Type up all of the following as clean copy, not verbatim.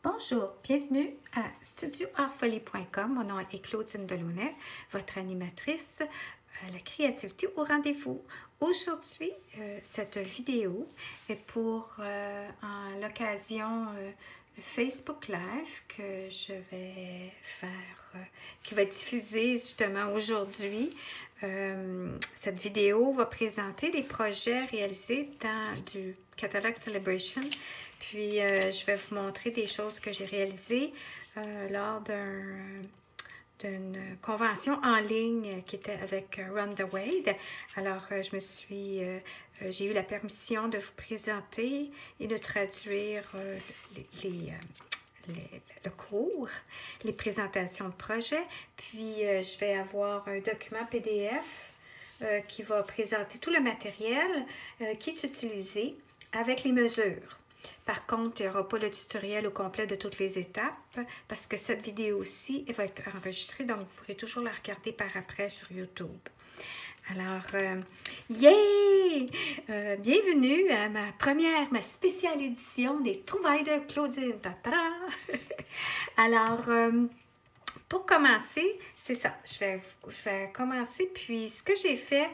Bonjour, bienvenue à studioartfolie.com. Mon nom est Claudine Delaunay, votre animatrice, la créativité au rendez-vous. Aujourd'hui, cette vidéo est pour l'occasion Facebook Live que je vais faire, qui va être diffusée justement aujourd'hui. Cette vidéo va présenter des projets réalisés dans du catalogue Celebration. Puis, je vais vous montrer des choses que j'ai réalisées lors d'une convention en ligne qui était avec Run the Wade. Alors, j'ai eu la permission de vous présenter et de traduire le cours, les présentations de projets. Puis, je vais avoir un document PDF qui va présenter tout le matériel qui est utilisé avec les mesures. Par contre, il n'y aura pas le tutoriel au complet de toutes les étapes parce que cette vidéo-ci va être enregistrée, donc vous pourrez toujours la regarder par après sur YouTube. Alors, yay! Bienvenue à ma spéciale édition des Trouvailles de Claudine. Alors, pour commencer, c'est ça. Je vais commencer. Puis, ce que j'ai fait,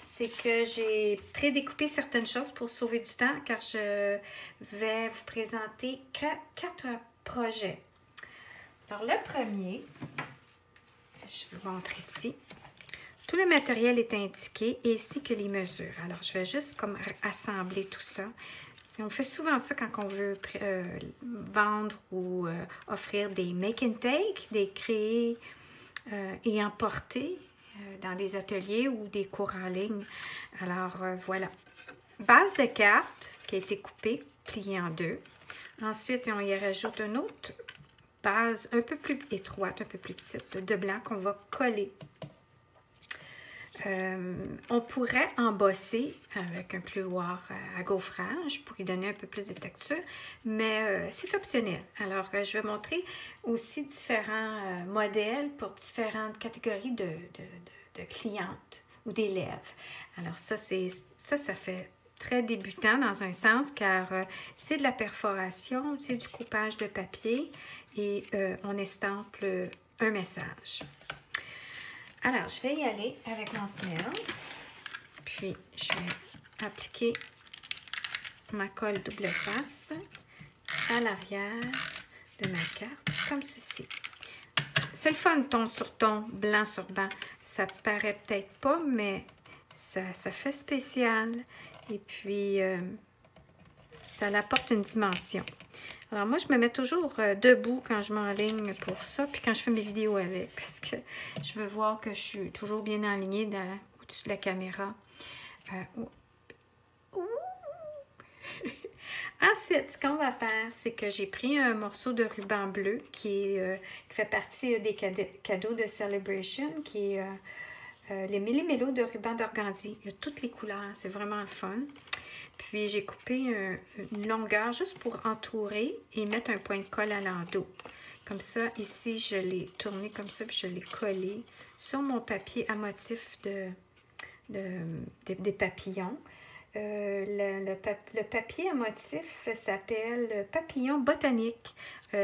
c'est que j'ai prédécoupé certaines choses pour sauver du temps, car je vais vous présenter quatre projets. Alors, le premier, je vous montre ici. Tout le matériel est indiqué, ainsi que les mesures. Alors, je vais juste comme assembler tout ça. On fait souvent ça quand on veut vendre ou offrir des make and take, des créer et emporter dans des ateliers ou des cours en ligne. Alors, voilà. Base de cartes qui a été coupée, pliée en deux. Ensuite, on y rajoute une autre base un peu plus étroite, un peu plus petite, de blanc qu'on va coller. On pourrait embosser avec un pleuvoir à gaufrage pour y donner un peu plus de texture, mais c'est optionnel. Alors, je vais montrer aussi différents modèles pour différentes catégories de clientes ou d'élèves. Alors, ça fait très débutant dans un sens, car c'est de la perforation, c'est du coupage de papier et on estampe un message. Alors, je vais y aller avec mon snell. Puis, je vais appliquer ma colle double face à l'arrière de ma carte, comme ceci. C'est le fun, ton sur ton, blanc sur blanc. Ça paraît peut-être pas, mais ça fait spécial. Et puis, ça apporte une dimension. Alors, moi, je me mets toujours debout quand je m'enligne pour ça, puis quand je fais mes vidéos avec, parce que je veux voir que je suis toujours bien alignée au-dessus de la caméra. Ensuite, ce qu'on va faire, c'est que j'ai pris un morceau de ruban bleu qui fait partie des cadeaux de Celebration, qui est les millimélos de ruban d'organdie. Il y a toutes les couleurs, c'est vraiment le fun. Puis, j'ai coupé une longueur juste pour entourer et mettre un point de colle à l'endos. Comme ça, ici, je l'ai tourné comme ça, puis je l'ai collé sur mon papier à motif des papillons. Le papier à motif s'appelle Papillon botanique.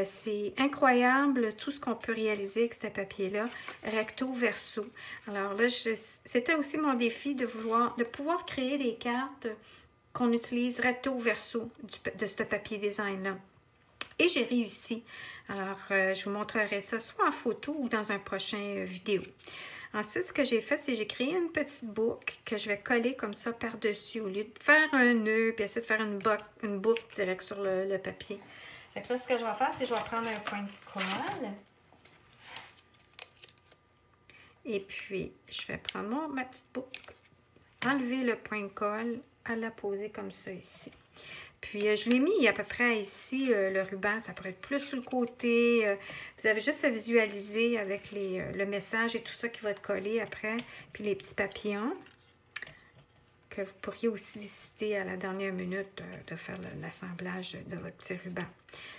C'est incroyable tout ce qu'on peut réaliser avec ce papier-là, recto verso. Alors là, c'était aussi mon défi de pouvoir créer des cartes qu'on utilise recto verso de ce papier design-là. Et j'ai réussi. Alors, je vous montrerai ça soit en photo ou dans un prochain vidéo. Ensuite, ce que j'ai fait, c'est que j'ai créé une petite boucle que je vais coller comme ça par-dessus au lieu de faire un nœud puis essayer de faire une boucle direct sur le papier. Fait que là, ce que je vais faire, c'est que je vais prendre un point de colle. Et puis, je vais prendre ma petite boucle, enlever le point de colle, à la poser comme ça ici. Puis, je l'ai mis à peu près ici, le ruban, ça pourrait être plus sur le côté. Vous avez juste à visualiser avec le message et tout ça qui va être collé après. Puis, les petits papillons que vous pourriez aussi décider à la dernière minute de faire l'assemblage de votre petit ruban.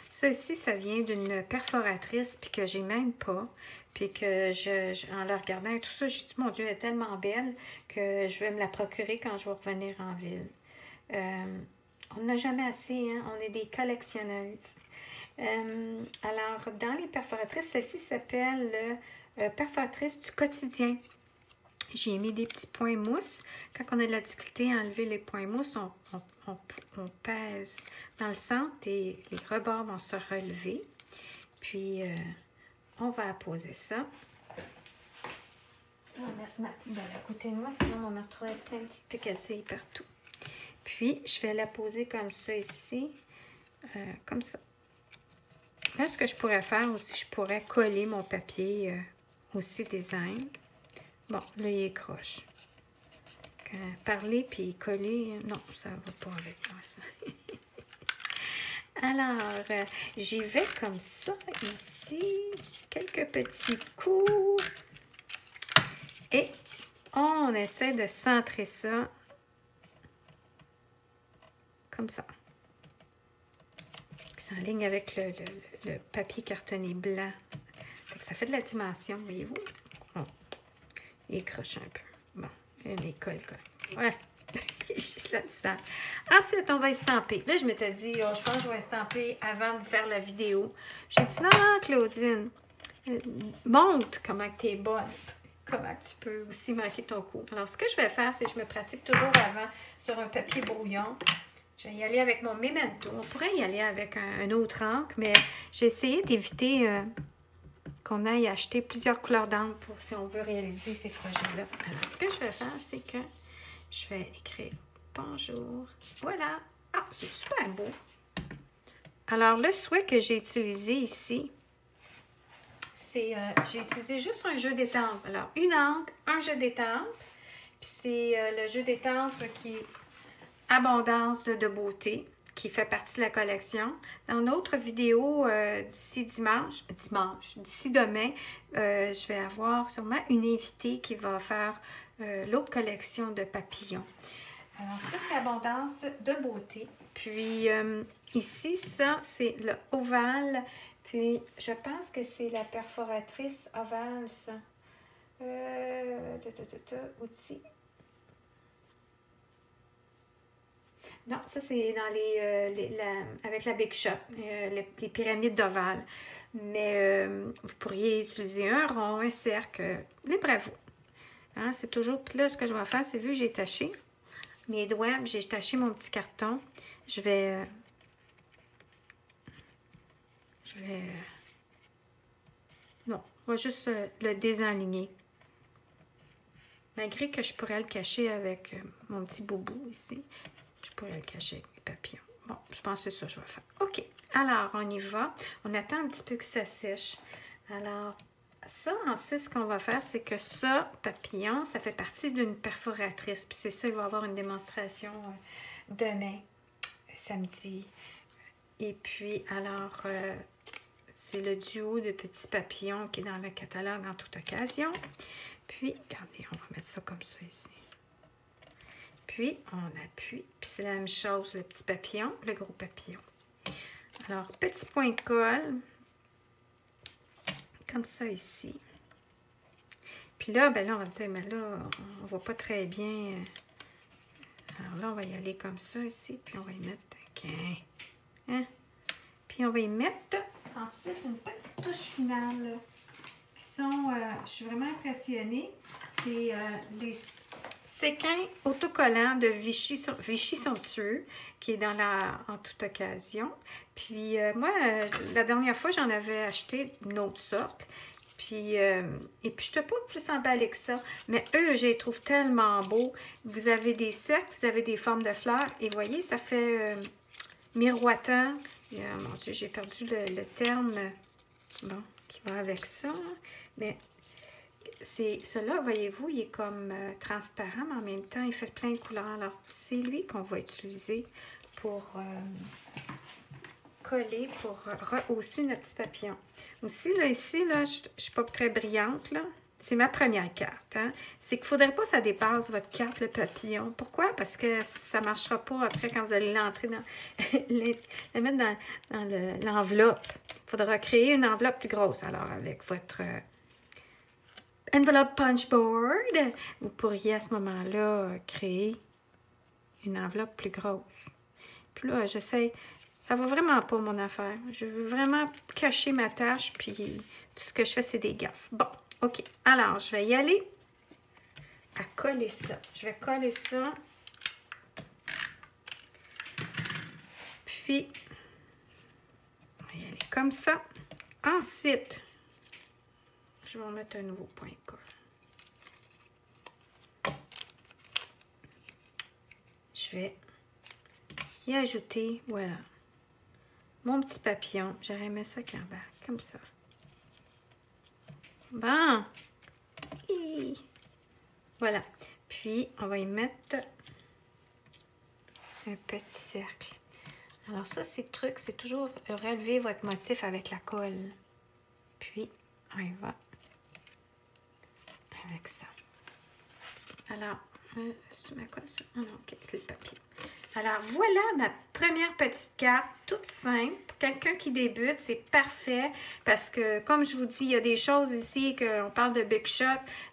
Celle-ci, ça vient d'une perforatrice, puis que j'ai même pas. Puis que, en la regardant et tout ça, j'ai dit, mon Dieu, elle est tellement belle que je vais me la procurer quand je vais revenir en ville. On n'a jamais assez, hein? On est des collectionneuses. Alors, dans les perforatrices, celle-ci s'appelle perforatrice du quotidien. J'ai mis des petits points mousse. Quand on a de la difficulté à enlever les points mousse, on pèse dans le centre et les rebords vont se relever. Puis, on va apposer ça. Je vais mettre ma poubelle à côté de moi, sinon on va me retrouver plein de petites piquetilles partout. Puis, je vais la poser comme ça ici, comme ça. Là, ce que je pourrais faire aussi, je pourrais coller mon papier aussi design. Bon, là, il est croche. Parler puis coller, non, ça ne va pas avec moi, ça. Alors, j'y vais comme ça, ici. Quelques petits coups. Et on essaie de centrer ça comme ça. C'est en ligne avec le papier cartonné blanc. Ça fait de la dimension, voyez-vous. Bon. Il croche un peu. Bon, il colle. Ouais. Ensuite, on va estamper. Là, je m'étais dit, oh, je pense que je vais estamper avant de faire la vidéo. J'ai dit, non, Claudine, montre comment tu es bonne. Comment tu peux aussi marquer ton coup. Alors, ce que je vais faire, c'est que je me pratique toujours avant sur un papier brouillon. Je vais y aller avec mon Memento. On pourrait y aller avec un autre encre, mais j'ai essayé d'éviter qu'on aille acheter plusieurs couleurs d'encre pour si on veut réaliser ces projets-là. Alors, ce que je vais faire, c'est que je vais écrire « Bonjour ». Voilà. Ah, c'est super beau. Alors, le souhait que j'ai utilisé ici, c'est, j'ai utilisé juste un jeu d'étampe. Alors, une encre, un jeu d'étampe. Puis c'est le jeu d'étampe qui est Abondance de beauté, qui fait partie de la collection. Dans notre vidéo d'ici d'ici demain, je vais avoir sûrement une invitée qui va faire l'autre collection de papillons. Alors ça, c'est Abondance de beauté. Puis ici, ça, c'est le ovale. Puis, je pense que c'est la perforatrice ovale, ça. Outils. Non, ça, c'est dans avec la Big Shop, les pyramides d'ovale. Mais vous pourriez utiliser un rond, un cercle, libre à vous. Hein, c'est toujours, là, ce que je vais faire, c'est vu que j'ai taché mes doigts, j'ai taché mon petit carton. Je vais non, on va juste le désenligner. Malgré que je pourrais le cacher avec mon petit boubou ici, je pourrais le cacher avec mes papillons. Bon, je pense que c'est ça que je vais faire. OK, alors on y va. On attend un petit peu que ça sèche. Alors, ça, ensuite, ce qu'on va faire, c'est que ça, papillon, ça fait partie d'une perforatrice. Puis c'est ça, il va y avoir une démonstration demain, samedi. Et puis, alors, c'est le duo de petits papillons qui est dans le catalogue en toute occasion. Puis, regardez, on va mettre ça comme ça ici. Puis, on appuie. Puis, c'est la même chose, le petit papillon, le gros papillon. Alors, petit point de colle. Comme ça ici. Puis là, ben là, on va dire, mais là, on ne voit pas très bien. Alors là, on va y aller comme ça ici. Puis, on va y mettre hein? Puis, on va y mettre ensuite une petite touche finale. Qui sont, je suis vraiment impressionnée. C'est les séquins autocollants de Vichy Somptueux, qui est dans en toute occasion. Puis moi, la dernière fois, j'en avais acheté une autre sorte. Puis, et puis, je ne suis pas plus emballée que ça. Mais eux, je les trouve tellement beaux. Vous avez des cercles, vous avez des formes de fleurs. Et voyez, ça fait miroitant. Mon Dieu, j'ai perdu le terme bon, qui va avec ça. Mais celui-là, voyez-vous, il est comme transparent, mais en même temps, il fait plein de couleurs. Alors, c'est lui qu'on va utiliser pour coller, pour rehausser notre petit papillon. Aussi, là, ici, là, je ne suis pas très brillante, là. C'est ma première carte. Hein? C'est qu'il ne faudrait pas que ça dépasse votre carte, le papillon. Pourquoi? Parce que ça ne marchera pas après quand vous allez l'entrer dans... la mettre dans l'enveloppe. Il faudra créer une enveloppe plus grosse. Alors, avec votre... enveloppe punch board, vous pourriez à ce moment-là créer une enveloppe plus grosse. Puis là, j'essaie Ça va vraiment pas, mon affaire. Je veux vraiment cacher ma tâche, puis tout ce que je fais, c'est des gaffes. Bon, OK. Alors, je vais y aller à coller ça. Je vais coller ça. Puis, on va y aller comme ça. Ensuite, je vais en mettre un nouveau point de colle. Je vais y ajouter, voilà, mon petit papillon. J'aurais aimé ça qui embarque, comme ça. Bon. Et voilà. Puis, on va y mettre un petit cercle. Alors ça, c'est le truc, c'est toujours relever votre motif avec la colle. Puis, on y va avec ça. Alors, tu ma colle, ça? Ah non, ok, c'est le papier. Alors, voilà ma première petite carte, toute simple. Pour quelqu'un qui débute, c'est parfait parce que, comme je vous dis, il y a des choses ici qu'on parle de Big Shot,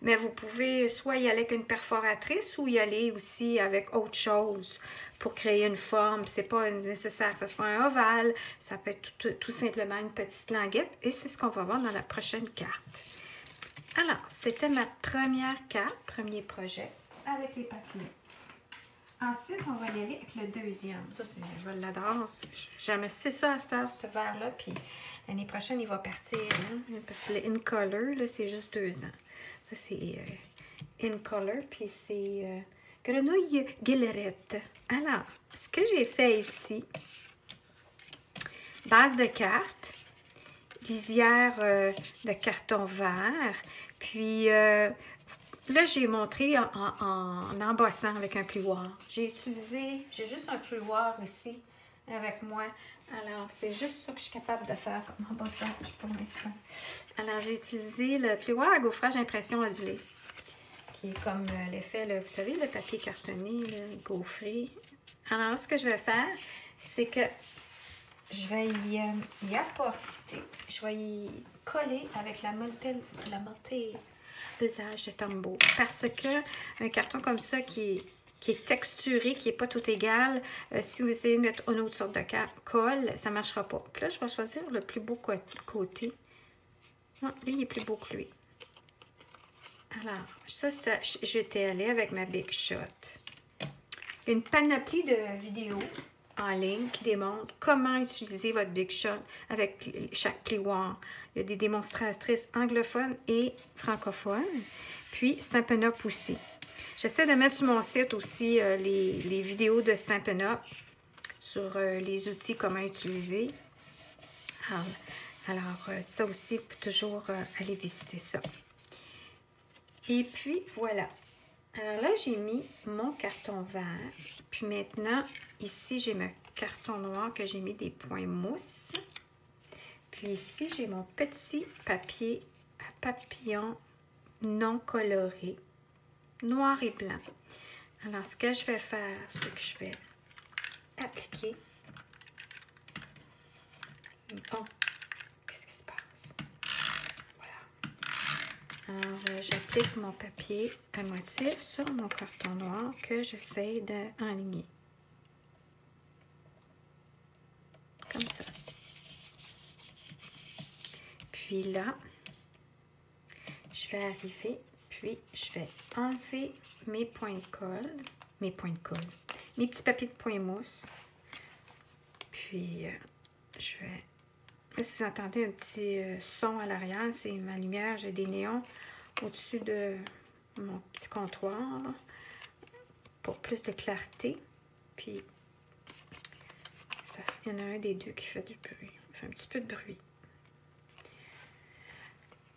mais vous pouvez soit y aller avec une perforatrice ou y aller aussi avec autre chose pour créer une forme. C'est pas nécessaire que ce soit un ovale, ça peut être tout simplement une petite languette et c'est ce qu'on va voir dans la prochaine carte. Alors, c'était ma première carte, premier projet avec les papillons. Ensuite, on va y aller avec le deuxième. Ça, je l'adore. Jamais c'est ça à ce verre-là. Puis l'année prochaine, il va partir. Hein, parce que le In Color, c'est juste 2 ans. Ça, c'est In Color. Puis c'est Grenouille Guillerette. Alors, ce que j'ai fait ici, base de carte, lisière de carton vert. Puis là, j'ai montré en embossant avec un plioir. J'ai juste un plioir ici avec moi. Alors, c'est juste ça que je suis capable de faire comme embossage pour l'instant. Alors, j'ai utilisé le plioir à gaufrage impression ondulée, qui est comme l'effet, vous savez, le papier cartonné, là, gaufré. Alors, ce que je vais faire, c'est que je vais y apporter, je vais y coller avec la montée pesage de Tombow. Parce que un carton comme ça qui est texturé, qui n'est pas tout égal, si vous essayez de mettre une autre sorte de colle, ça ne marchera pas. Puis là, je vais choisir le plus beau côté. Non, lui, il est plus beau que lui. Alors, ça je vais aller avec ma Big Shot. Une panoplie de vidéos en ligne qui démontrent comment utiliser votre Big Shot avec chaque plioir. Il y a des démonstratrices anglophones et francophones. Puis Stampin' Up aussi. J'essaie de mettre sur mon site aussi les vidéos de Stampin' Up sur les outils, comment utiliser. Alors ça aussi, pour toujours aller visiter ça. Et puis, voilà. Alors là, j'ai mis mon carton vert. Puis maintenant, ici, j'ai mon carton noir que j'ai mis des points mousse. Puis ici, j'ai mon petit papier à papillon non coloré, noir et blanc. Alors, ce que je vais faire, c'est que je vais appliquer. Bon, qu'est-ce qui se passe? Voilà. Alors, j'applique mon papier à motif sur mon carton noir que j'essaie d'enligner. Comme ça. Puis là, je vais arriver, puis je vais enlever mes points de colle, mes petits papiers de point mousse. Puis, je vais... Là, si vous entendez un petit son à l'arrière, c'est ma lumière. J'ai des néons au-dessus de mon petit comptoir pour plus de clarté. Puis, il y en a un des deux qui fait du bruit. Il fait un petit peu de bruit.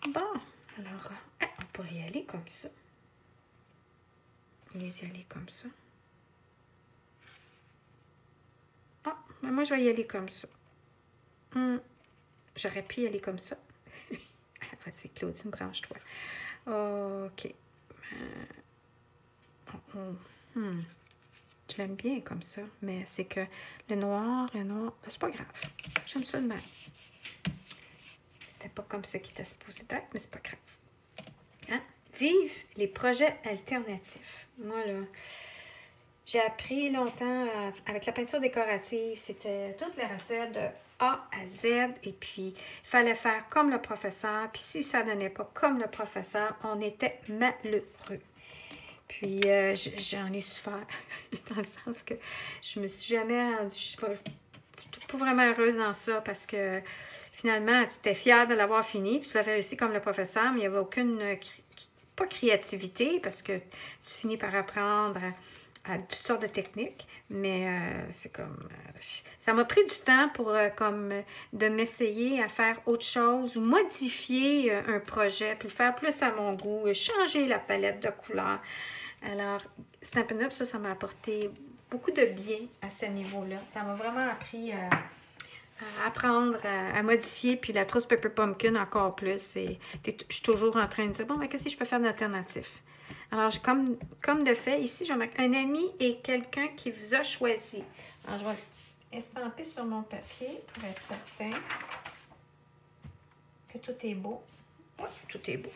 Bon, alors, on pourrait y aller comme ça. Y aller comme ça. Ah, mais moi, je vais y aller comme ça. J'aurais pu y aller comme ça. Vas-y, Claudine, branche-toi. OK. Je l'aime bien comme ça, mais c'est que le noir, c'est pas grave. J'aime ça de même. C'était pas comme ça qui était supposé être, mais c'est pas grave. Hein? Vive les projets alternatifs. Moi, là, J'ai appris longtemps avec la peinture décorative. C'était toutes les recettes de A à Z. Et puis, il fallait faire comme le professeur. Puis, si ça ne donnait pas comme le professeur, on était malheureux. Puis, j'en ai souffert. Dans le sens que je me suis jamais rendue... Je suis pas vraiment heureuse dans ça parce que finalement, tu étais fière de l'avoir fini. Puis, tu l'avais réussi comme le professeur, mais il n'y avait aucune... pas créativité parce que tu finis par apprendre à toutes sortes de techniques, mais c'est comme... ça m'a pris du temps pour de m'essayer à faire autre chose ou modifier un projet, puis le faire plus à mon goût, changer la palette de couleurs. Alors, Stampin' Up, ça m'a apporté beaucoup de bien à ce niveau-là. Ça m'a vraiment appris à apprendre à modifier, puis la trousse Pepper Pumpkin encore plus. Et je suis toujours en train de dire, bon, mais qu'est-ce que je peux faire d'alternatif? Alors, comme de fait, ici, je marque un ami et quelqu'un qui vous a choisi. Alors, je vais estamper sur mon papier pour être certain que tout est beau. Oui, tout est beau.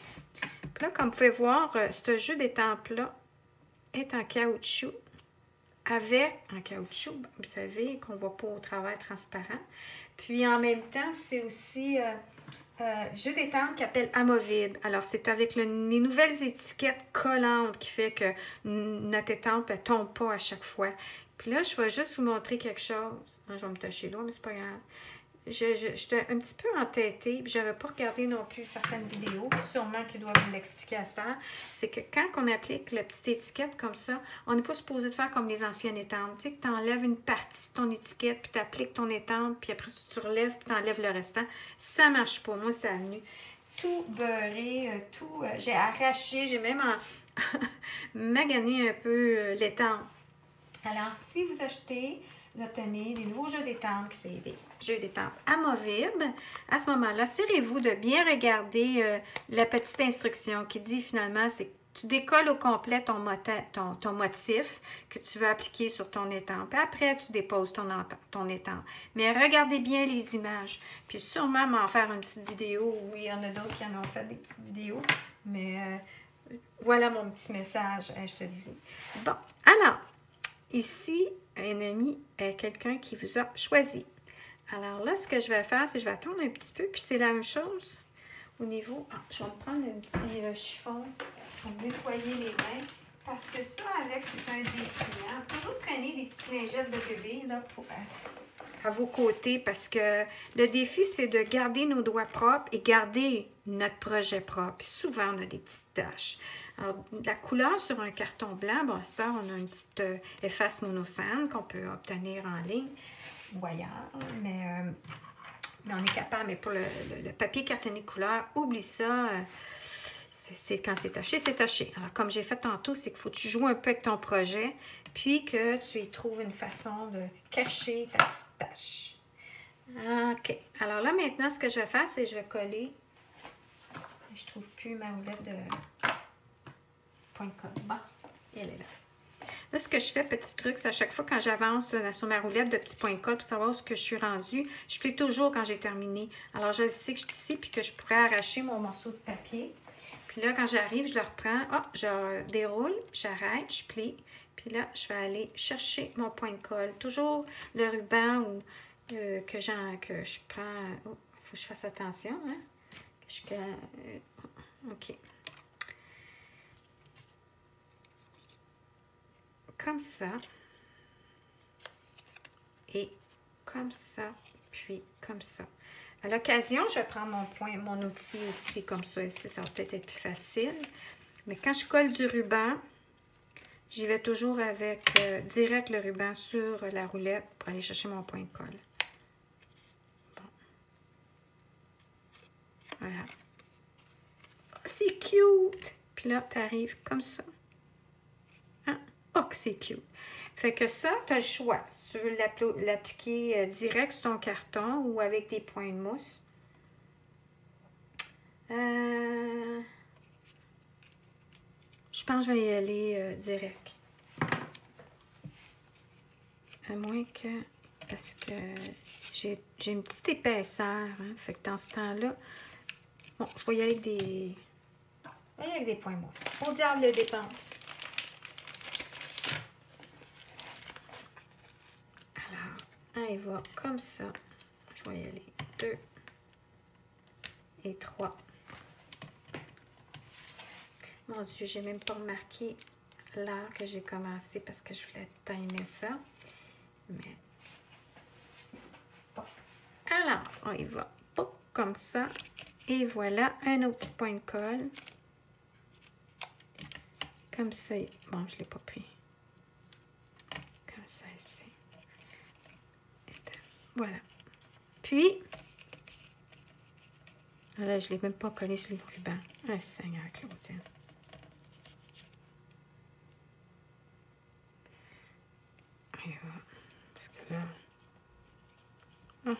Puis là, comme vous pouvez voir, ce jeu d'étampes-là est en caoutchouc. En caoutchouc, vous savez, qu'on ne voit pas au travers transparent. Puis en même temps, c'est aussi jeu d'étampes qui s'appelle amovible. Alors, c'est avec les nouvelles étiquettes collantes qui fait que notre étampe ne tombe pas à chaque fois. Puis là, je vais juste vous montrer quelque chose. Non, je vais me tacher l'eau, mais c'est pas grave. J'étais un petit peu entêtée, puis je n'avais pas regardé non plus certaines vidéos, sûrement qu'ils doivent vous l'expliquer à ça. C'est que quand on applique la petite étiquette comme ça, on n'est pas supposé de faire comme les anciennes étampes. Tu sais, que tu enlèves une partie de ton étiquette, puis tu appliques ton étampe, puis après tu relèves, puis tu enlèves le restant. Ça ne marche pas. Moi, ça a venu tout beurré, j'ai arraché, j'ai même magané un peu l'étampe. Alors, si vous achetez, vous obtenez des nouveaux jeux d'étampes, c'est des jeux d'étampes amovibles. À ce moment-là, serrez-vous de bien regarder la petite instruction qui dit finalement, c'est que tu décolles au complet ton motif que tu veux appliquer sur ton étampe. Puis après, tu déposes ton étampe. Mais regardez bien les images. Puis sûrement m'en faire une petite vidéo. Oui, il y en a d'autres qui en ont fait des petites vidéos. Mais voilà mon petit message, je te dis. Bon, alors... Ici, un ami est quelqu'un qui vous a choisi. Alors là, ce que je vais faire, c'est que je vais attendre un petit peu, puis c'est la même chose au niveau... Ah, je vais me prendre un petit chiffon pour nettoyer les mains, parce que ça, Alex, c'est un défi. Hein? Toujours traîner des petites lingettes de bébé là, à vos côtés, parce que le défi, c'est de garder nos doigts propres et garder notre projet propre. Puis souvent, on a des petites taches. Alors, la couleur sur un carton blanc, bon, ça, on a une petite efface monosane qu'on peut obtenir en ligne ou ailleurs, mais on est capable. Mais pour le papier cartonné couleur, oublie ça. C'est quand c'est taché, c'est taché. Alors, comme j'ai fait tantôt, c'est qu'il faut que tu joues un peu avec ton projet, puis que tu y trouves une façon de cacher ta petite tache. OK. Alors là, maintenant, ce que je vais faire, c'est que je vais coller. Je ne trouve plus ma roulette de point de colle. Bon, elle est là. Là, ce que je fais, petit truc, c'est à chaque fois quand j'avance sur ma roulette de petits points de colle pour savoir où je suis rendue, je plie toujours quand j'ai terminé. Alors, je sais que je suis ici, puis que je pourrais arracher mon morceau de papier. Puis là, quand j'arrive, je le reprends. Je déroule, j'arrête, je plie. Puis là, je vais aller chercher mon point de colle. Toujours le ruban que je prends. Oh, il faut que je fasse attention. Hein? OK. Comme ça. Et comme ça. Puis comme ça. À l'occasion, je vais prendre mon outil aussi comme ça. Ici, ça va peut-être être plus facile. Mais quand je colle du ruban, j'y vais toujours avec direct le ruban sur la roulette pour aller chercher mon point de colle. Bon. Voilà. Oh, c'est cute! Puis là, tu arrives comme ça. Hein? Oh, que c'est cute! Fait que ça, tu as le choix. Si tu veux l'appliquer direct sur ton carton ou avec des points de mousse. Je pense que je vais y aller direct. À moins que... Parce que j'ai une petite épaisseur. Hein? Fait que dans ce temps-là... Bon, je vais y aller avec des... points de mousse. Au diable les dépenses. il va comme ça. Je vais y aller 2 et 3. Mon Dieu, j'ai même pas remarqué l'heure que j'ai commencé parce que je voulais timer ça. Mais bon. Alors, on y va. Comme ça. Et voilà, un autre petit point de colle. Comme ça. Bon, je ne l'ai pas pris. Comme ça ici. Voilà. Puis, là, je ne l'ai même pas collé sur le ruban. Ah, Seigneur Claudine. Parce que là... Ah.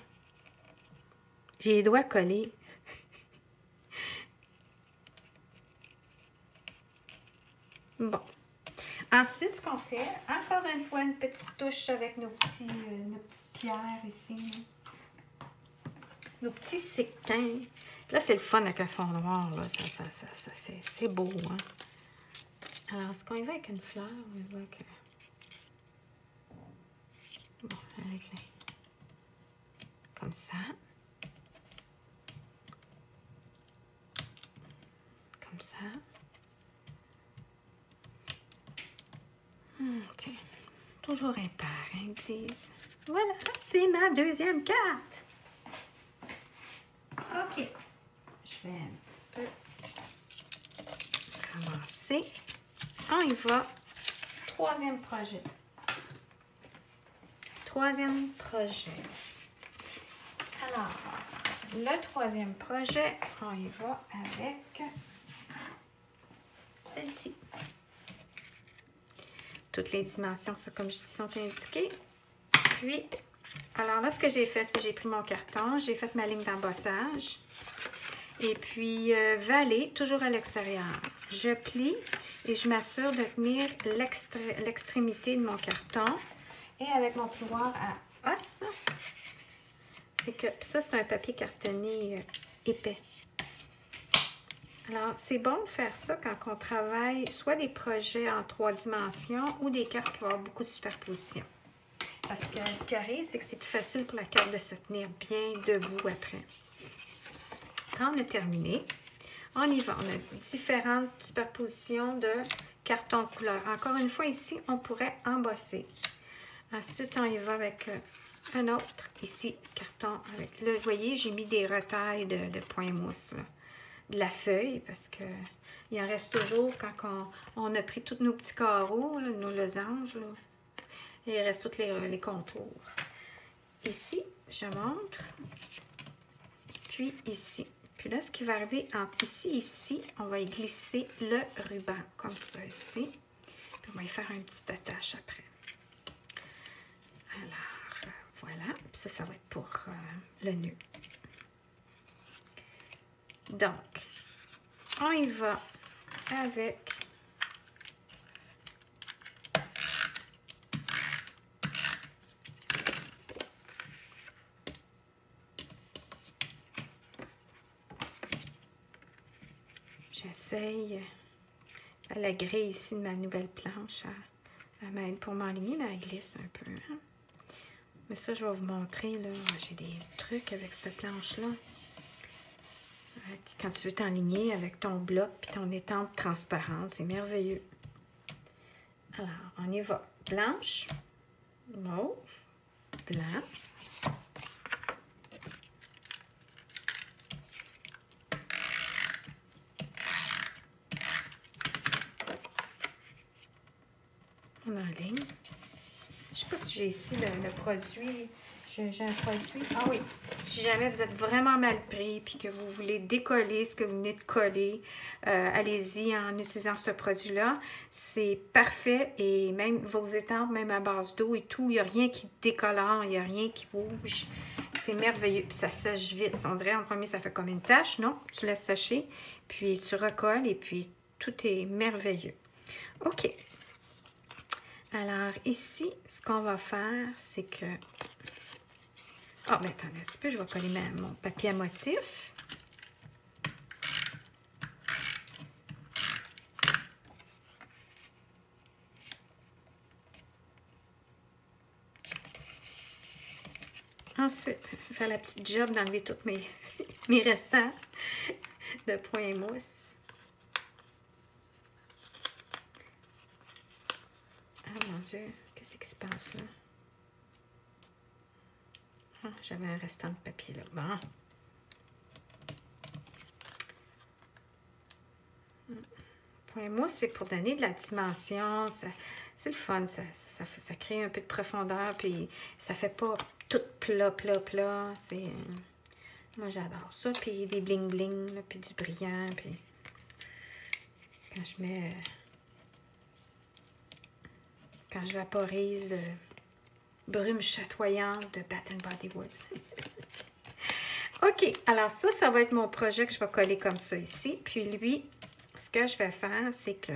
J'ai les doigts collés. Bon. Ensuite, ce qu'on fait, encore une fois, une petite touche avec nos petites pierres ici. Nos petits séquins. Là, c'est le fun avec un fond noir. Là. C'est beau. Hein? Alors, est-ce qu'on y va avec une fleur ou on y va avec... Bon, avec les... Comme ça. Comme ça. Tiens, toujours impair, hein, ils disent. Voilà, c'est ma deuxième carte. OK. Je vais un petit peu ramasser. On y va. Troisième projet. Troisième projet. Alors, le troisième projet, on y va avec celle-ci. Toutes les dimensions, ça, comme je dis, sont indiquées. Puis, alors là, ce que j'ai fait, c'est que j'ai pris mon carton, j'ai fait ma ligne d'embossage. Et puis, valet, toujours à l'extérieur. Je plie et je m'assure de tenir l'extrémité de mon carton. Et avec mon plioir à os, c'est que ça, c'est un papier cartonné épais. Alors, c'est bon de faire ça quand on travaille soit des projets en 3 dimensions ou des cartes qui vont avoir beaucoup de superposition. Parce que ce qui arrive, c'est que c'est plus facile pour la carte de se tenir bien debout après. Quand on a terminé, on y va. On a différentes superpositions de carton couleur. Encore une fois, ici, on pourrait embosser. Ensuite, on y va avec un autre, ici, carton avec... Là, vous voyez, j'ai mis des retailles de point mousse, là, de la feuille, parce que il en reste toujours quand on a pris tous nos petits carreaux, là, nos losanges, là, il reste tous les contours. Ici, je montre. Puis ici. Puis là, ce qui va arriver entre ici et ici, on va y glisser le ruban, comme ça ici. Puis on va y faire un petit attache après. Alors, voilà. Puis ça va être pour le nœud. Donc, on y va avec j'essaye à la grille ici de ma nouvelle planche. Elle m'aide pour m'enligner, mais elle glisse un peu. Hein? Mais ça, je vais vous montrer. Là, j'ai des trucs avec cette planche-là. Quand tu veux t'enligner avec ton bloc puis ton étampe transparente, c'est merveilleux. Alors, on y va. Blanche, mauve, blanc. On enligne. Je ne sais pas si j'ai ici le produit. J'ai un produit. Ah oui. Si jamais vous êtes vraiment mal pris et que vous voulez décoller ce que vous venez de coller, allez-y en utilisant ce produit-là. C'est parfait et même vos étampes, même à base d'eau et tout, il n'y a rien qui décolore, il n'y a rien qui bouge. C'est merveilleux. Puis ça sèche vite. On dirait en premier, ça fait comme une tache. Non, tu laisses sécher, puis tu recolles et puis tout est merveilleux. OK. Alors ici, ce qu'on va faire, c'est que... Ah, ben attendez un petit peu, je vais coller mon papier à motif. ensuite, je vais faire la petite job d'enlever tous mes restants de point mousse. Ah mon Dieu, qu'est-ce qui se passe là? Ah, j'avais un restant de papier là. Bon. Point mousse, c'est pour donner de la dimension. C'est le fun, ça crée un peu de profondeur, puis ça fait pas tout plat. Moi, j'adore ça. Puis des bling-bling, puis du brillant, puis quand je mets... Quand je vaporise de brume chatoyante de Bath & Body Works. OK, alors ça va être mon projet que je vais coller comme ça ici. Puis lui, ce que je vais faire, c'est que...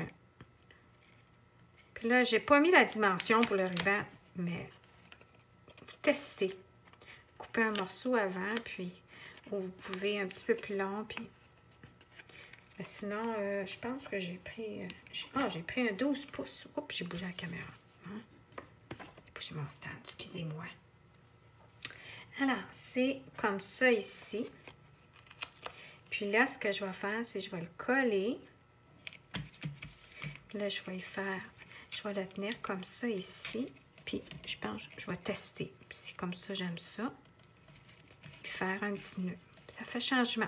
Puis là, j'ai pas mis la dimension pour le ruban, mais testez. Coupez un morceau avant, puis vous pouvez un petit peu plus long, puis... Sinon, je pense que j'ai pris... j'ai pris un 12 pouces. Oups, j'ai bougé la caméra. Hein? J'ai bougé mon stand, excusez-moi. Alors, c'est comme ça ici. Puis là, ce que je vais faire, c'est que je vais le coller. Là, je vais y faire... Je vais le tenir comme ça ici. Puis, je pense que je vais tester. Puis, c'est comme ça, j'aime ça. Puis, faire un petit nœud. Ça fait changement.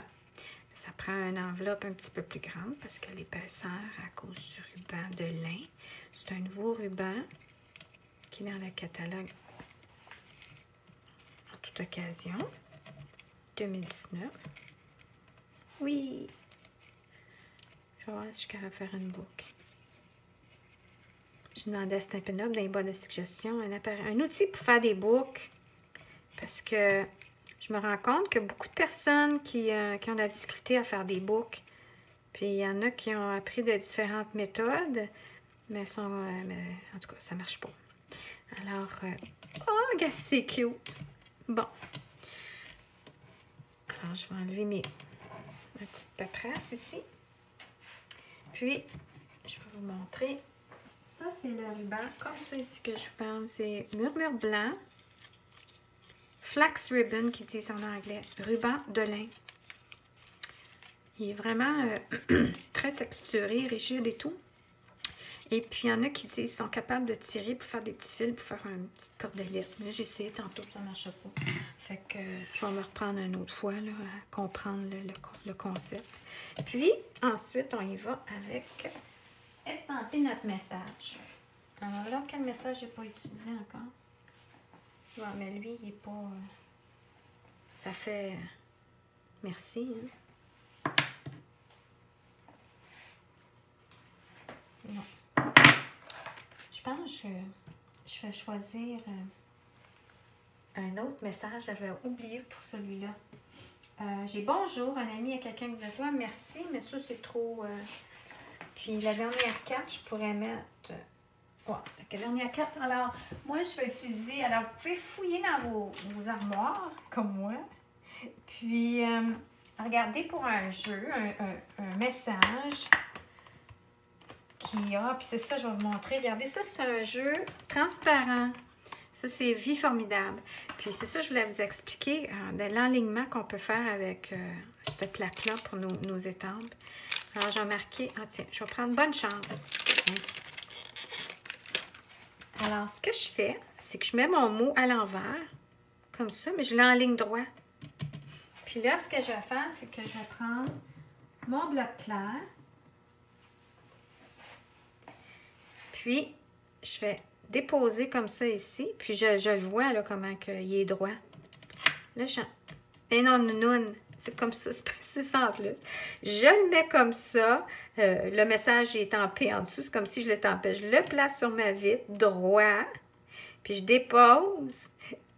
Ça prend une enveloppe un petit peu plus grande parce que l'épaisseur, à cause du ruban de lin, c'est un nouveau ruban qui est dans le catalogue en toute occasion. 2019. Oui! Je vais voir si je suis capable de faire une boucle. Je demandais à Stampin' Up dans les bas de suggestion un outil pour faire des boucles parce que je me rends compte que beaucoup de personnes qui ont de la difficulté à faire des boucles, puis il y en a qui ont appris de différentes méthodes, mais en tout cas, ça marche pas. Alors, oh, regarde, c'est cute! Bon. Alors, je vais enlever ma petite paperasse ici. Puis, je vais vous montrer. Ça, c'est le ruban, comme ça ici que je vous parle. C'est Murmure Blanc. Flax Ribbon, qui disent en anglais. Ruban de lin. Il est vraiment très texturé, rigide et tout. Et puis, il y en a qui disent qu'ils sont capables de tirer pour faire des petits fils, pour faire une petite cordelette. Mais j'ai essayé tantôt, ça ne marche pas. Fait que je vais me reprendre une autre fois, là, à comprendre le concept. Puis, ensuite, on y va avec estamper notre message. Alors là, quel message j'ai pas utilisé encore? Ouais, mais lui, il n'est pas... ça fait... merci. Hein? Non. Je pense que je vais choisir un autre message. J'avais oublié pour celui-là. J'ai bonjour, un ami à quelqu'un qui vous a dit merci, mais ça c'est trop... Puis la dernière carte, je pourrais mettre... la dernière carte. Alors, moi je vais utiliser... Alors, vous pouvez fouiller dans vos armoires, comme moi. Puis, regardez pour un jeu, un message... puis c'est ça, je vais vous montrer. Regardez, ça, c'est un jeu transparent. Ça, c'est Vie Formidable. Puis c'est ça, je voulais vous expliquer de l'enlignement qu'on peut faire avec cette plaque-là pour nos étampes. Alors, j'ai marqué... Ah, tiens, je vais prendre bonne chance. Alors, ce que je fais, c'est que je mets mon mot à l'envers, comme ça, mais je l'ai en ligne droite. Puis là, ce que je vais faire, c'est que je vais prendre mon bloc clair. Puis, je vais déposer comme ça ici. Puis, je le vois, là, comment il est droit. Là, et non, c'est comme ça, c'est simple. Je le mets comme ça. Le message est tampé en dessous. C'est comme si je le tampais. Je le place sur ma vitre, droit. Puis, je dépose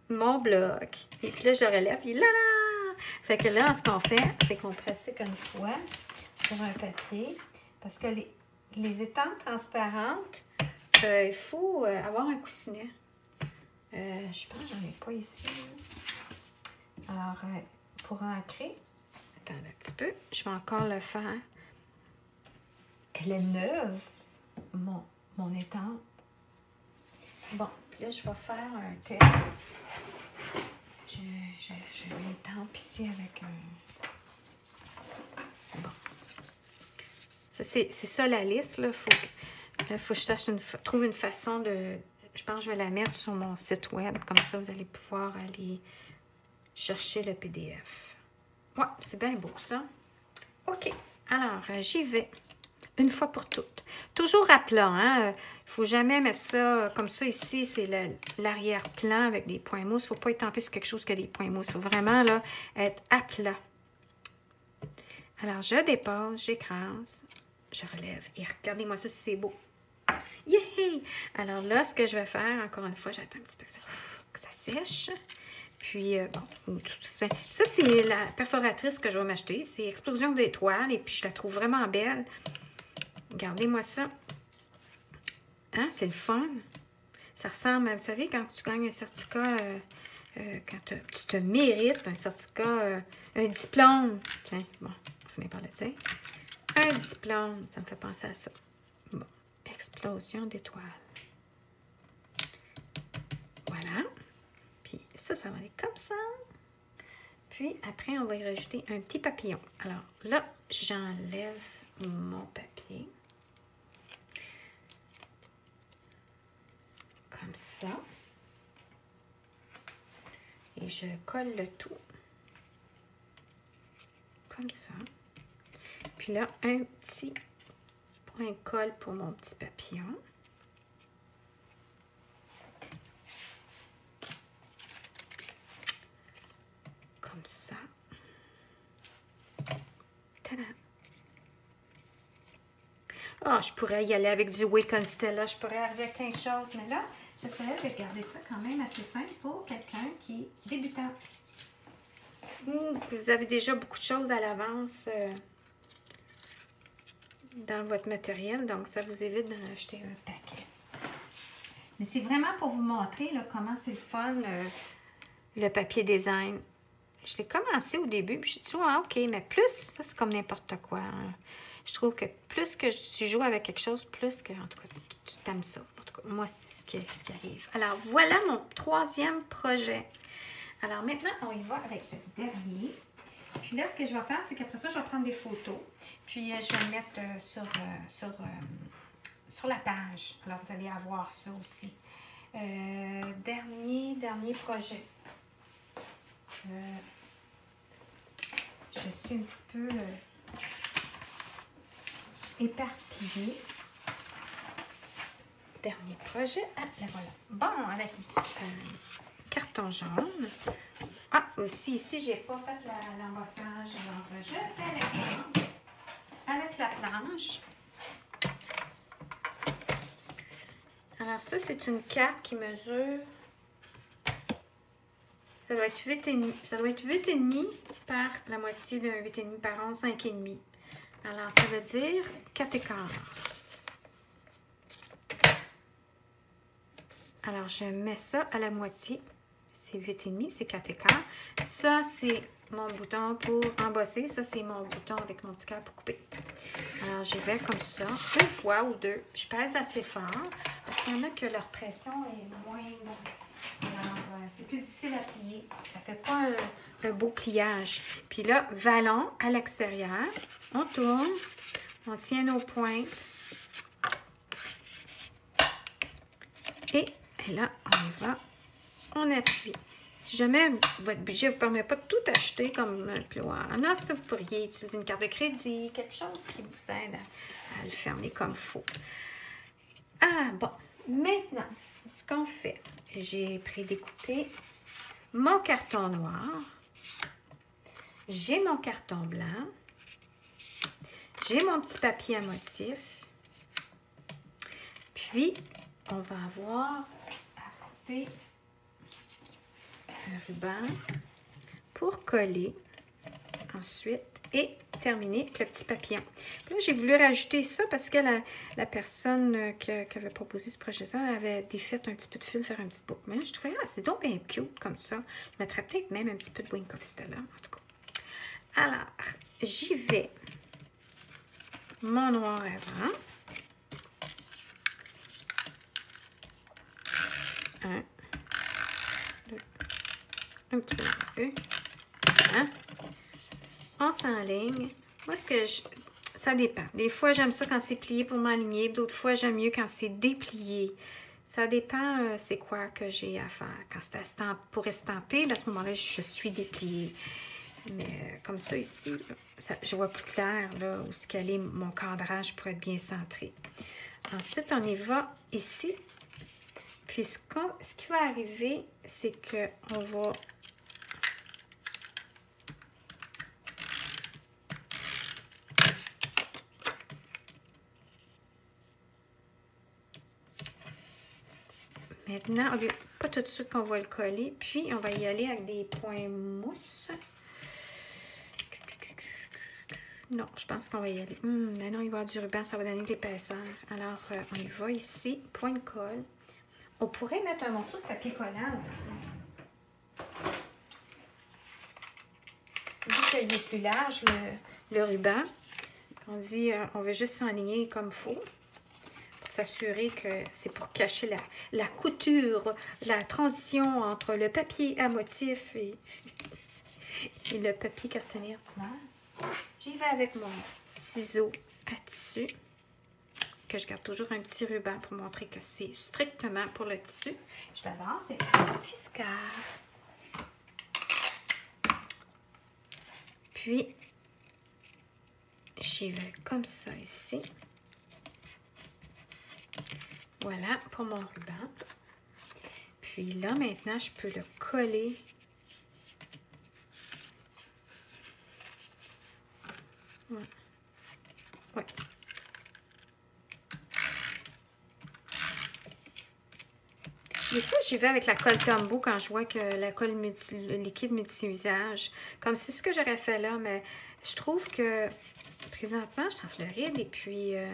mon bloc. Et puis là, je le relève. Puis là, là! Fait que là, ce qu'on fait, c'est qu'on pratique une fois sur un papier. Parce que les étampes transparentes, il faut avoir un coussinet. Je pense que j'en ai pas ici. Alors, pour ancrer, attendez un petit peu, je vais encore le faire. Elle est neuve, mon étampe. Bon, puis là, je vais faire un test. J'ai une tempe ici avec un... Bon. C'est ça la liste, là. Faut que je cherche trouve une façon de... Je pense que je vais la mettre sur mon site web. Comme ça, vous allez pouvoir aller chercher le PDF. Ouais, c'est bien beau, ça. OK. Alors, j'y vais. Une fois pour toutes. Toujours à plat, hein. Il ne faut jamais mettre ça comme ça. Ici, c'est l'arrière-plan avec des points mousse. Il ne faut pas étamper sur quelque chose qui a des points mousse. Il faut vraiment là, être à plat. Alors, je dépose, j'écrase, je relève. Et regardez-moi ça si c'est beau. Yay! Alors là, ce que je vais faire, encore une fois, j'attends un petit peu que ça sèche. Puis, bon, tout se fait. Ça, c'est la perforatrice que je vais m'acheter. C'est Explosion d'étoiles. Et puis, je la trouve vraiment belle. Regardez-moi ça. Hein, c'est le fun. Ça ressemble à, vous savez, quand tu gagnes un certificat, quand tu te mérites un certificat, un diplôme. Tiens, bon, on finit par le dire. Un diplôme, ça me fait penser à ça. Bon, explosion d'étoiles. Voilà. Puis ça va aller comme ça. Puis après, on va y rajouter un petit papillon. Alors là, j'enlève mon papier. Comme ça. Et je colle le tout. Comme ça. Puis là, un petit point de colle pour mon petit papillon. Comme ça. Tada! Ah, je pourrais y aller avec du Wake Constella. Je pourrais arriver à plein de choses. Mais là, j'essaierai de garder ça quand même assez simple pour quelqu'un qui est débutant. Ou que vous avez déjà beaucoup de choses à l'avance dans votre matériel. Donc, ça vous évite d'en acheter un paquet. Mais c'est vraiment pour vous montrer là, comment c'est le fun, le papier design. Je l'ai commencé au début, puis je me suis dit, ah, OK, mais plus, ça c'est comme n'importe quoi. Hein. Je trouve que plus que tu joues avec quelque chose, plus que, en tout cas, tu t'aimes ça. En tout cas, moi, c'est ce qui arrive. Alors, voilà mon troisième projet. Alors, maintenant, on y va avec le dernier. Puis là, ce que je vais faire, c'est qu'après ça, je vais prendre des photos. Puis, je vais le mettre sur la page. Alors, vous allez avoir ça aussi. Dernier projet. Je suis un petit peu éparpillée. Dernier projet. Ah, là voilà. Bon, avec carton jaune. Ah, aussi, ici, j'ai pas fait l'embossage. Alors, je fais l'exemple avec la planche. Alors, ça, c'est une carte qui mesure... Ça doit être 8,5. Ça doit être 8,5 par la moitié d'un 8,5 par 11, 5,5. Alors, ça veut dire 4 écarts. Alors, je mets ça à la moitié. C'est 8,5, c'est 4 écarts. Ça, c'est mon bouton pour embosser. Ça, c'est mon bouton avec mon petit cœur pour couper. Alors, j'y vais comme ça, une fois ou deux. Je pèse assez fort parce qu'il y en a que leur pression est moins... Alors, c'est plus difficile à plier. Ça ne fait pas un beau pliage. Puis là, vallon à l'extérieur. On tourne. On tient nos pointes. Et là, on y va. On appuie. Si jamais votre budget ne vous permet pas de tout acheter comme un plioir, là, ça, vous pourriez utiliser une carte de crédit, quelque chose qui vous aide à le fermer comme il faut. Ah, bon. Maintenant, ce qu'on fait, j'ai prédécoupé mon carton noir. J'ai mon carton blanc. J'ai mon petit papier à motif. Puis, on va avoir à couper un ruban pour coller ensuite et terminer avec le petit papillon. Puis là, j'ai voulu rajouter ça parce que la personne qui avait proposé ce projet-là avait défait un petit peu de fil, faire un petit book. Mais là, je trouvais, c'est donc bien cute comme ça. Je mettrais peut-être même un petit peu de Wink of Stella, en tout cas. Alors, j'y vais. Mon noir avant. un petit peu. Hein? On s'enligne. Moi, ça dépend. Des fois, j'aime ça quand c'est plié pour m'aligner. D'autres fois, j'aime mieux quand c'est déplié. Ça dépend c'est quoi que j'ai à faire. Quand c'est pour estamper, à ce moment-là, je suis dépliée. Mais comme ça ici, je vois plus clair là, où est-ce qu'elle est mon cadrage pour être bien centré. Ensuite, on y va ici. Puis ce qui va arriver, c'est qu'on va maintenant, pas tout de suite qu'on va le coller, puis on va y aller avec des points mousse. Non, je pense qu'on va y aller. Mais non, il va y avoir du ruban, ça va donner de l'épaisseur. Alors, on y va ici, point de colle. On pourrait mettre un morceau de papier collant aussi. Vu qu'il est plus large, le ruban, on dit, on veut juste s'enligner comme il faut. Pour s'assurer que c'est pour cacher la couture, la transition entre le papier à motif et le papier cartonné ordinaire. J'y vais avec mon ciseau à tissu, que je garde toujours un petit ruban pour montrer que c'est strictement pour le tissu. Je l'avance et fiscale. Puis, j'y vais comme ça ici. Voilà pour mon ruban. Puis là, maintenant, je peux le coller. Ouais. Ouais. Des fois, j'y vais avec la colle Tombow quand je vois que la colle le liquide multi-usage. Comme c'est ce que j'aurais fait là, mais je trouve que présentement, je suis en Floride et puis à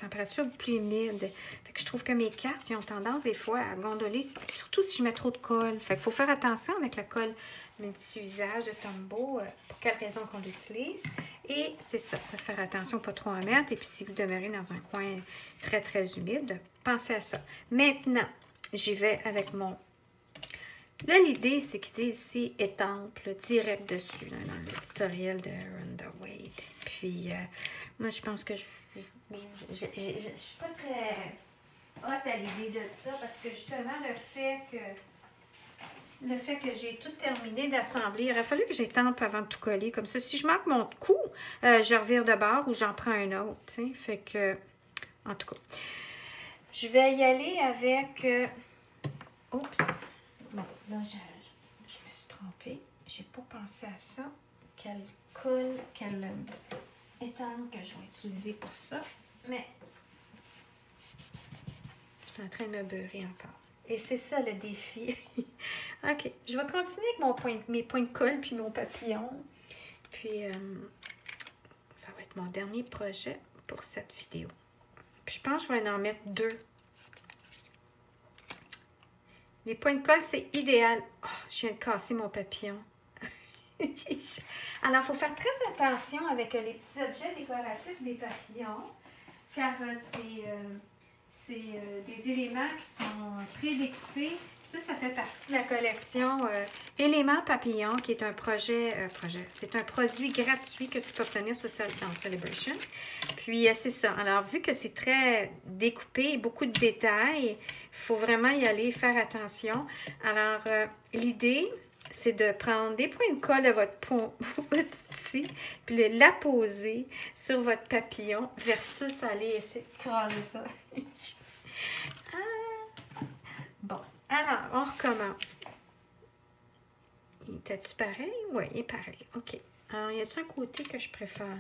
température plus humide. Fait que je trouve que mes cartes, ils ont tendance des fois à gondoler, surtout si je mets trop de colle. Fait qu'il faut faire attention avec la colle multi-usage de Tombow, pour quelle raison qu'on l'utilise. Et c'est ça, faire attention, pas trop en mettre. Et puis si vous demeurez dans un coin très, très humide, pensez à ça. Maintenant, j'y vais avec mon... Là, l'idée, c'est qu'il dit ici « étampe » direct dessus, là, dans le tutoriel de Rhonda Wade. Puis, moi, je pense que je suis pas très hot à l'idée de ça, parce que justement, le fait que j'ai tout terminé d'assembler, il aurait fallu que j'étampe avant de tout coller. Comme ça, si je manque mon coup, je revire de bord ou j'en prends un autre. T'sais. Fait que, en tout cas, je vais y aller avec... oups! Bon, là, je me suis trompée. J'ai pas pensé à ça. Quelle colle, quelle étampe que je vais utiliser pour ça. Mais, je suis en train de me beurrer encore. Et c'est ça le défi. OK, je vais continuer avec mes points de colle puis mon papillon. Puis, ça va être mon dernier projet pour cette vidéo. Puis, je pense que je vais en mettre 2. Les points de colle, c'est idéal. Oh, je viens de casser mon papillon. Alors, il faut faire très attention avec les petits objets décoratifs des papillons, car c'est des éléments qui sont prédécoupés. Puis ça fait partie de la collection Éléments Papillon, qui est un c'est un produit gratuit que tu peux obtenir dans Celebration. Puis, c'est ça. Alors, vu que c'est très découpé, beaucoup de détails, il faut vraiment y aller, faire attention. Alors, l'idée, c'est de prendre des points de colle de votre outil, puis la poser sur votre papillon versus aller essayer de craser ça. Bon, alors, on recommence. Était-tu pareil? Oui, il est pareil. OK. Alors, y a-t-il un côté que je préfère?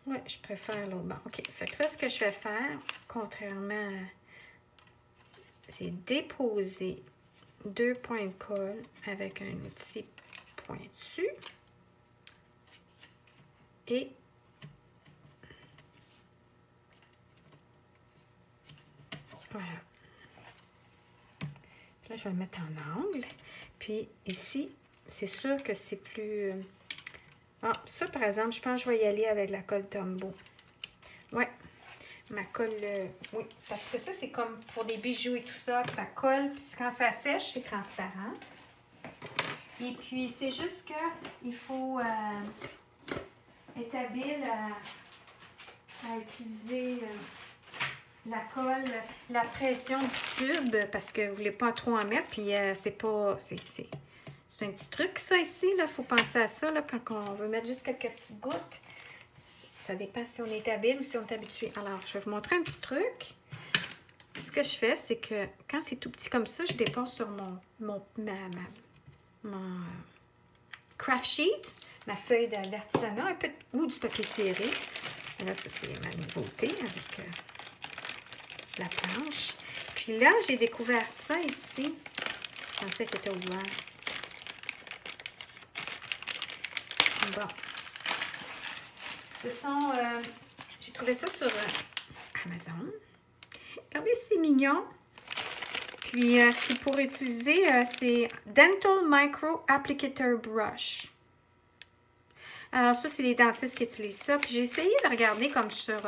Oui, je préfère l'autre. Bon, OK. Fait que là, ce que je vais faire, contrairement à... c'est déposer 2 points de colle avec un outil pointu. Et voilà. Là, je vais le mettre en angle. Puis ici, c'est sûr que c'est plus... Ah, ça, par exemple, je pense que je vais y aller avec la colle Tombow. Ouais. ma colle, oui, parce que ça, c'est comme pour des bijoux et tout ça, puis ça colle, puis quand ça sèche, c'est transparent. Et puis, c'est juste que il faut être habile à utiliser la colle, la pression du tube, parce que vous ne voulez pas trop en mettre, puis c'est pas... C'est un petit truc, ça, ici, il faut penser à ça, là, quand on veut mettre juste quelques petites gouttes. Ça dépend si on est habile ou si on est habitué. Alors, je vais vous montrer un petit truc. Ce que je fais, c'est que quand c'est tout petit comme ça, je dépose sur mon craft sheet, ma feuille d'artisanat, un peu ou du papier serré. Là, ça, c'est ma nouveauté avec la planche. Puis là, j'ai découvert ça ici. Je pensais qu'il était ouvert. Bon. Ce sont... j'ai trouvé ça sur Amazon. Regardez, c'est mignon. Puis, c'est pour utiliser, c'est Dental Micro Applicator Brush. Alors, ça, c'est les dentistes qui utilisent ça. Puis, j'ai essayé de regarder comme sur,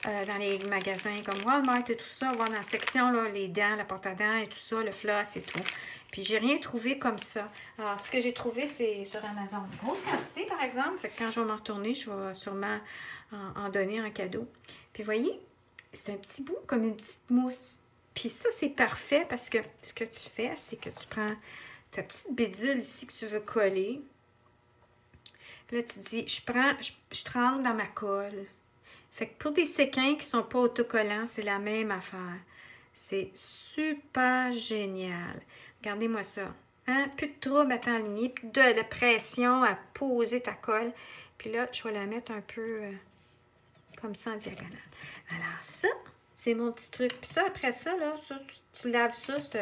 dans les magasins comme Walmart et tout ça, voir dans la section, là, les dents, la porte à dents et tout ça, le floss et tout. Puis, j'ai rien trouvé comme ça. Alors, ce que j'ai trouvé, c'est sur Amazon. Grosse quantité, par exemple. Fait que quand je vais m'en retourner, je vais sûrement en donner un cadeau. Puis, vous voyez, c'est un petit bout comme une petite mousse. Puis ça, c'est parfait parce que ce que tu fais, c'est que tu prends ta petite bidule ici que tu veux coller. Puis là, tu dis, je trempe dans ma colle. Fait que pour des séquins qui ne sont pas autocollants, c'est la même affaire. C'est super génial. Regardez-moi ça. Hein? Plus de trouble à t'enligner, plus de pression à poser ta colle. Puis là, je vais la mettre un peu comme ça en diagonale. Alors ça... C'est mon petit truc. Puis ça, après ça, là, tu laves ça, ce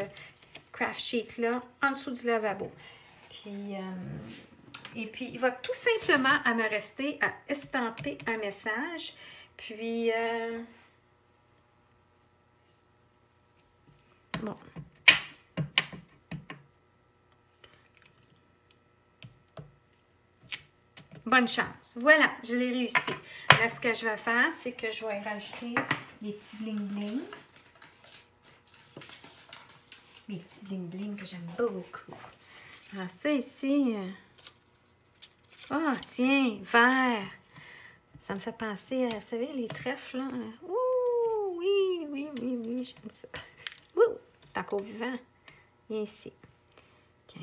craft sheet-là, en dessous du lavabo. Puis, et puis, il va tout simplement à me rester à estamper un message. Puis, bon. Bonne chance. Voilà, je l'ai réussi. Là, ce que je vais faire, c'est que je vais rajouter des petits bling-bling. Mes petits bling-bling que j'aime beaucoup. Alors, ça ici... Oh, tiens, vert. Ça me fait penser à, vous savez, les trèfles, là. Ouh, oui, oui, oui, oui, j'aime ça. Ouh, c'est encore vivant. Viens ici. OK.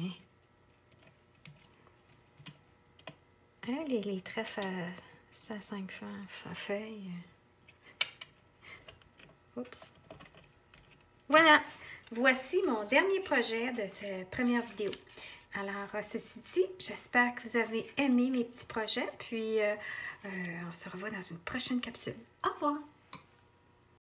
Hein, les trèfles à 5 feuilles. Oups. Voilà. Voici mon dernier projet de cette première vidéo. Alors, ceci dit, j'espère que vous avez aimé mes petits projets. Puis, on se revoit dans une prochaine capsule. Au revoir!